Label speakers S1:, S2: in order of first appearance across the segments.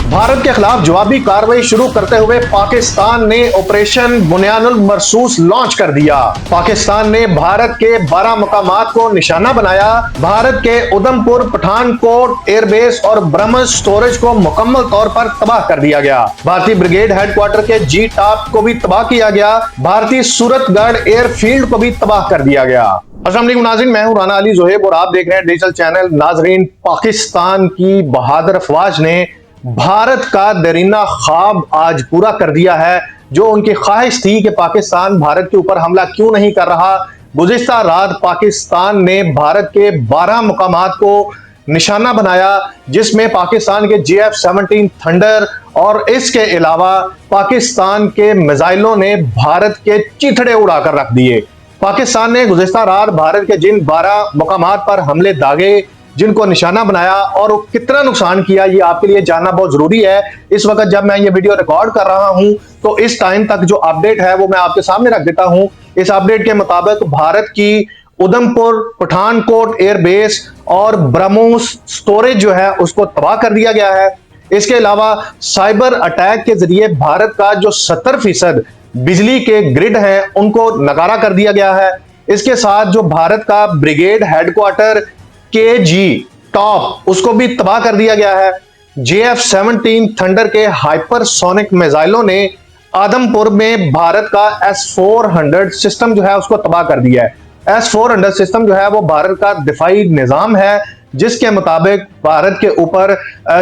S1: भारत के खिलाफ जवाबी कार्रवाई शुरू करते हुए पाकिस्तान ने ऑपरेशन बुनियानुल मरसूस लॉन्च कर दिया। पाकिस्तान ने भारत के 12 मकामात को निशाना बनाया। भारत के उधमपुर, पठानकोट एयरबेस और ब्रह्मस स्टोरेज को मुकम्मल तौर पर तबाह कर दिया गया। भारतीय ब्रिगेड हेडक्वार्टर के जी टॉप को भी तबाह किया गया। भारतीय सूरतगढ़ एयरफील्ड को भी तबाह कर दिया गया। अस्सलाम वालेकुम नाज़रीन, मैं हूं राना अली ज़ोहेब और आप देख रहे हैं डिजिटल चैनल। नाज़रीन, पाकिस्तान की बहादुर अफवाज ने भारत का देरीना ख्वाब आज पूरा कर दिया है। जो उनकी ख्वाहिश थी कि पाकिस्तान भारत के ऊपर हमला क्यों नहीं कर रहा, गुज़िश्ता रात पाकिस्तान ने भारत के 12 मकामात को निशाना बनाया, जिसमें पाकिस्तान के JF-17 थंडर और इसके अलावा पाकिस्तान के मिसाइलों ने भारत के चिथड़े उड़ाकर रख दिए। पाकिस्तान ने गुज़िश्ता रात भारत के जिन 12 मकामात पर हमले दागे, जिनको निशाना बनाया और कितना नुकसान किया, ये आपके लिए जानना बहुत जरूरी है। इस वक्त जब मैं ये वीडियो रिकॉर्ड कर रहा हूं तो इस टाइम तक जो अपडेट है वो मैं आपके सामने रख देता हूं। इस अपडेट के मुताबिक भारत की उधमपुर, पठानकोट एयरबेस और ब्रह्मोस स्टोरेज जो है उसको तबाह कर दिया गया है। इसके अलावा साइबर अटैक के जरिए भारत का जो 70% बिजली के ग्रिड हैं उनको नकारा कर दिया गया है। इसके साथ जो भारत का ब्रिगेड हेडक्वार्टर KG टॉप उसको भी तबाह कर दिया गया है। JF-17 थंडर के हाइपरसोनिक मिसाइलों ने आदमपुर में भारत का S-400 सिस्टम जो है उसको तबाह कर दिया है। S-400 सिस्टम जो है वो भारत का दिफाई निजाम है, जिसके मुताबिक भारत के ऊपर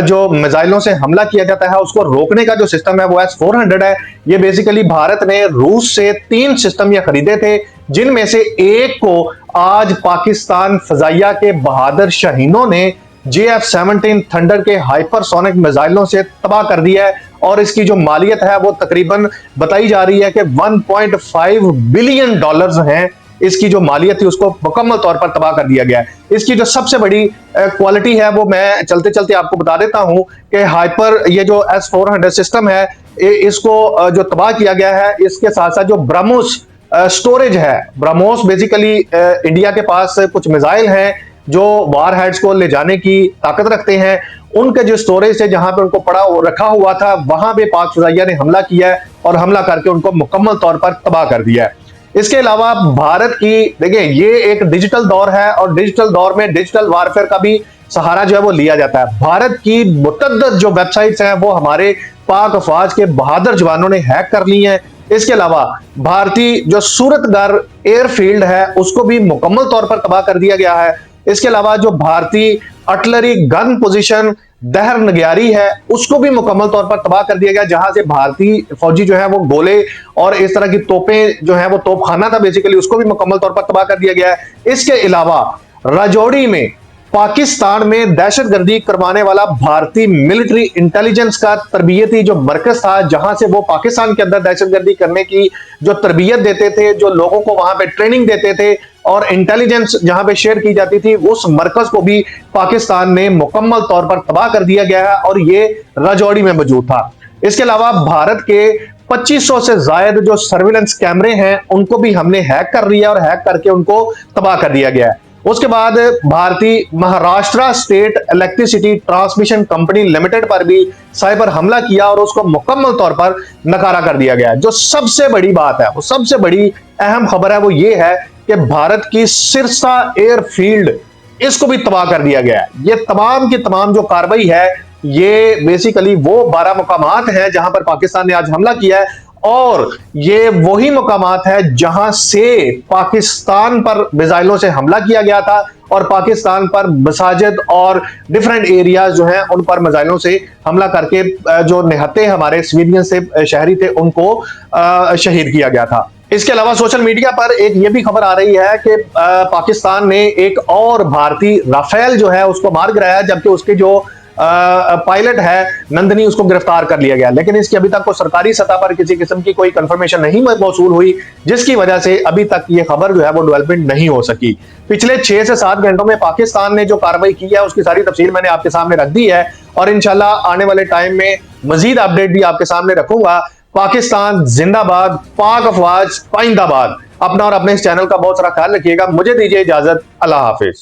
S1: जो मिसाइलों से हमला किया जाता है उसको रोकने का जो सिस्टम है वो S-400 है। ये बेसिकली भारत ने रूस से 3 सिस्टम ये खरीदे थे, जिनमें से एक को आज पाकिस्तान फजाइया के बहादुर शहीनों ने JF-17 थंडर के हाइपरसोनिक मिसाइलों से तबाह कर दिया है। और इसकी जो मालियत है वो तकरीबन बताई जा रही है कि $1.5 बिलियन है। इसकी जो मालियत थी उसको मुकम्मल तौर पर तबाह कर दिया गया है। इसकी जो सबसे बड़ी क्वालिटी है वो मैं चलते चलते आपको बता देता हूं कि ये जो S-400 सिस्टम है इसको जो तबाह किया गया है, इसके साथ साथ जो ब्रह्मोस स्टोरेज है, ब्रह्मोस बेसिकली इंडिया के पास कुछ मिसाइल हैं जो वार हेड्स को ले जाने की ताकत रखते हैं। उनके जो स्टोरेज है जहां पे उनको रखा हुआ था, वहां पे पाक फजाइया ने हमला किया है और हमला करके उनको मुकम्मल तौर पर तबाह कर दिया है। इसके अलावा भारत की देखिए, ये एक डिजिटल दौर है और डिजिटल दौर में डिजिटल वारफेयर का भी सहारा जो है वो लिया जाता है। भारत की मुतअद्दिद जो वेबसाइट्स हैं वो हमारे पाक अफवाज के बहादुर जवानों ने हैक कर ली हैं। इसके अलावा भारतीय जो सूरतगढ़ एयरफील्ड है उसको भी मुकम्मल तौर पर तबाह कर दिया गया है। इसके अलावा जो भारतीय आर्टिलरी गन पोजीशन दहर नग्यारी है उसको भी मुकम्मल तौर पर तबाह कर दिया गया, जहां से भारतीय फौजी जो है वो गोले और इस तरह की तोपें जो है वो तोपखाना था बेसिकली, उसको भी मुकम्मल तौर पर तबाह कर दिया गया है। इसके अलावा राजौरी में पाकिस्तान में दहशतगर्दी करवाने वाला भारतीय मिलिट्री इंटेलिजेंस का तरबियती जो मरकज था, जहां से वो पाकिस्तान के अंदर दहशतगर्दी करने की जो तरबियत देते थे, जो लोगों को वहां पे ट्रेनिंग देते थे और इंटेलिजेंस जहां पे शेयर की जाती थी, उस मरकज को भी पाकिस्तान ने मुकम्मल तौर पर तबाह कर दिया गया है और ये राजौरी में मौजूद था। इसके अलावा भारत के 2500 से ज्यादा जो सर्विलेंस कैमरे हैं उनको भी हमने हैक कर लिया और हैक करके उनको तबाह कर दिया गया है। उसके बाद भारतीय Maharashtra state electricity transmission company limited पर भी साइबर हमला किया और उसको मुकम्मल तौर पर नकारा कर दिया गया। जो सबसे बड़ी बात है, वो सबसे बड़ी अहम खबर है, वो ये है कि भारत की सिरसा एयरफील्ड इसको भी तबाह कर दिया गया है। ये तमाम की तमाम जो कार्रवाई है ये बेसिकली वो 12 मकामात हैं जहां पर पाकिस्तान ने आज हमला किया है और ये वही मकामात है जहां से पाकिस्तान पर मिसाइलों से हमला किया गया था और पाकिस्तान पर मसाजिद और डिफरेंट एरियाज जो हैं उन पर मिसाइलों से हमला करके जो निहत्ते हमारे सिविलियन से शहरी थे उनको शहीद किया गया था। इसके अलावा सोशल मीडिया पर एक ये भी खबर आ रही है कि पाकिस्तान ने एक और भारतीय राफेल जो है उसको मार गिराया, जबकि उसके जो पायलट है नंदनी उसको गिरफ्तार कर लिया गया, लेकिन इसकी अभी तक को सरकारी सतह पर किसी किस्म की कोई कंफर्मेशन नहीं मौसूल हुई, जिसकी वजह से अभी तक ये खबर जो है वो डेवलपमेंट नहीं हो सकी। पिछले 6 से 7 घंटों में पाकिस्तान ने जो कार्रवाई की है उसकी सारी तफसील मैंने आपके सामने रख दी है और इंशाल्लाह आने वाले टाइम में मजीद अपडेट भी आपके सामने रखूंगा। पाकिस्तान जिंदाबाद, पाक अफवाज पाइंदाबाद। अपना और अपने इस चैनल का बहुत सारा ख्याल रखिएगा। मुझे दीजिए इजाजत, अल्लाह हाफिज।